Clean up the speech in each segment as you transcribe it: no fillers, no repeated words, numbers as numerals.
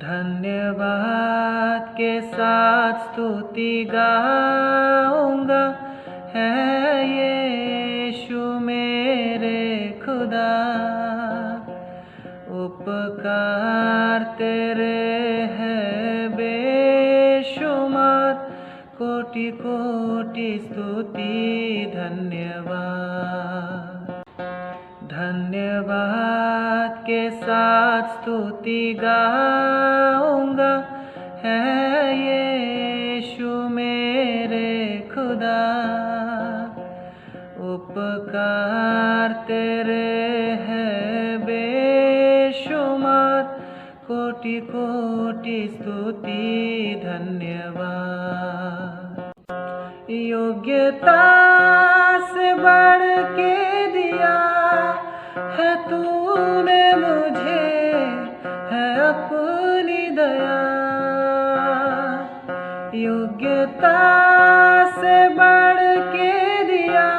धन्यवाद के साथ स्तुति गाऊंगा, है यीशु मेरे खुदा। उपकार तेरे है बेशुमार, कोटि कोटि स्तुति धन्यवाद। धन्यवाद के साथ स्तुति गाऊंगा, है यीशु मेरे खुदा। उपकार तेरे है बेशुमार, कोटि कोटि स्तुति धन्यवाद। योग्यता से बढ़ के दिया है तूने मुझे, है अपनी दया। योग्यता से बढ़ के दिया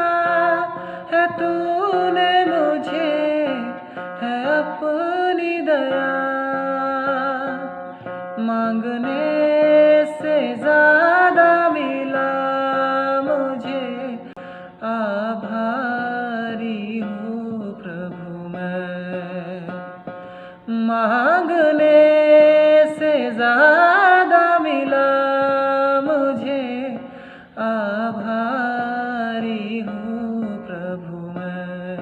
है तूने मुझे, है अपनी दया। मांगने से ज्यादा मिला मुझे, आभारी हूँ प्रभु मैं। मांगने से ज्यादा मिला मुझे, आभारी हूँ प्रभु मैं।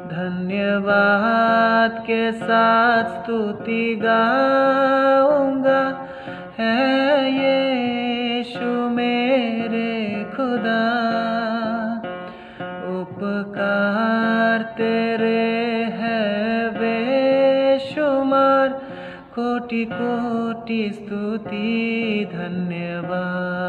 धन्यवाद के साथ स्तुति गाऊंगा, है यीशु मेरे खुदा। उपकार तेरे है बेशुमार, कोटि कोटि स्तुति धन्यवाद।